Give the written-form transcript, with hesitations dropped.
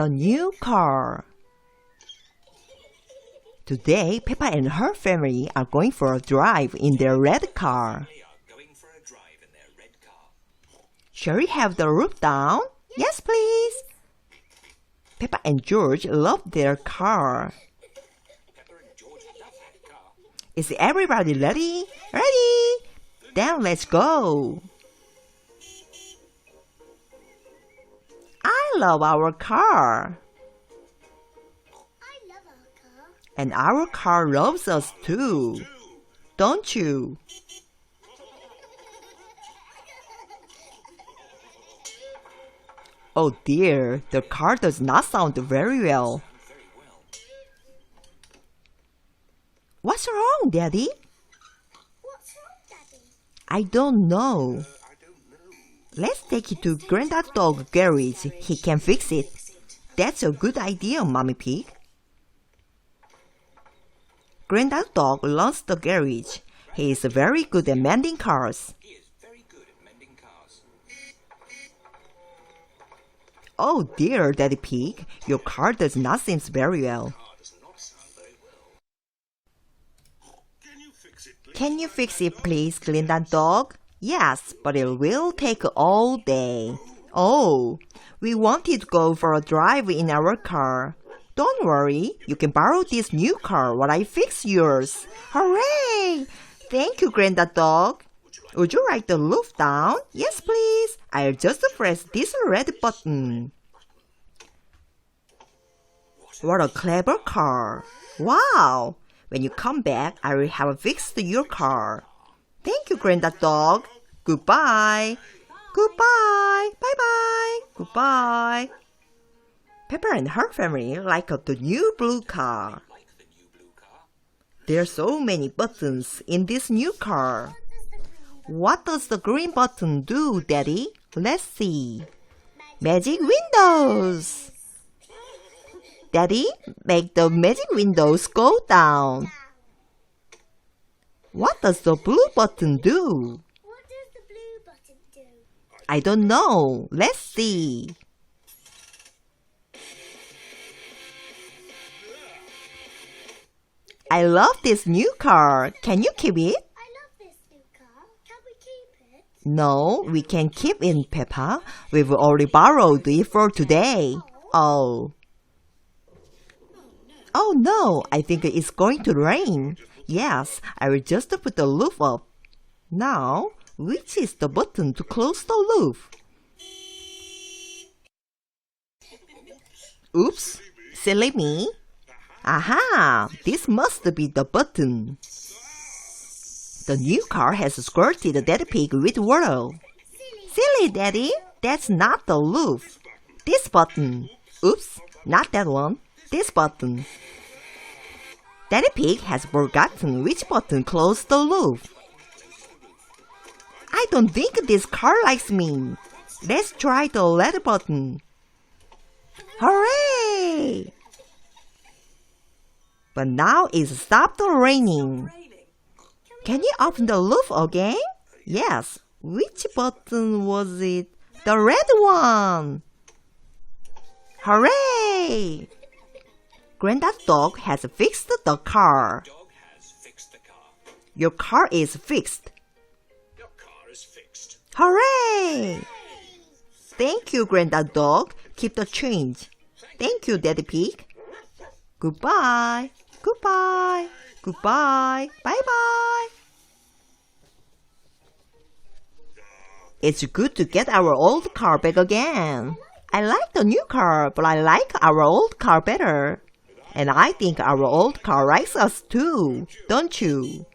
the new car. Today, Peppa and her family are going for a drive in their red car. Shall we have the roof down? Yes, please. Peppa and George love their car. Is everybody ready? Ready? Then let's go. I love our car. I love our car. And our car loves us too. Don't you? Oh dear, the car does not sound very well. What's wrong, Daddy? What's wrong, Daddy? I don't know. Let's take it to Granddad Dog garage. He can fix it. That's a good idea, Mommy Pig. Granddad Dog loves the garage. He is very good at mending cars. Oh dear, Daddy Pig, your car does not seem very well. Can you fix it, please, Granddad Dog? Yes, but it will take all day. Oh, we wanted to go for a drive in our car. Don't worry, you can borrow this new car while I fix yours. Hooray! Thank you, Granddad Dog. Would you like the roof down? Yes, please. I'll just press this red button. What a clever car. Wow! When you come back, I will have fixed your car. Thank you, Granddad Dog. Goodbye. Goodbye. Bye-bye. Goodbye. Peppa and her family like the new blue car. There are so many buttons in this new car. What does the green button do, Daddy? Let's see. Magic windows. Daddy, make the magic windows go down. What does the blue button do? What does the blue button do? I don't know. Let's see. I love this new car. Can you keep it? I love this new car. Can we keep it? No, we can keep it, Peppa. We've already borrowed it for today. Oh. Oh no, I think it's going to rain. Yes, I will just put the roof up. Now, which is the button to close the roof? Oops, silly me. Aha, this must be the button. The new car has squirted Daddy Pig with water. Silly, Daddy, that's not the roof. This button. Oops, not that one. This button. Daddy Pig has forgotten which button closed the roof. I don't think this car likes me. Let's try the red button. Hooray! But now it's stopped raining. Can you open the roof again? Yes. Which button was it? The red one! Hooray! Granddad Dog has fixed the car. Your car is fixed. Hooray! Thank you, Granddad Dog. Keep the change. Thank you, Daddy Pig. Goodbye. Goodbye. Goodbye. Bye-bye. It's good to get our old car back again. I like the new car, but I like our old car better. And I think our old car likes us too, don't you?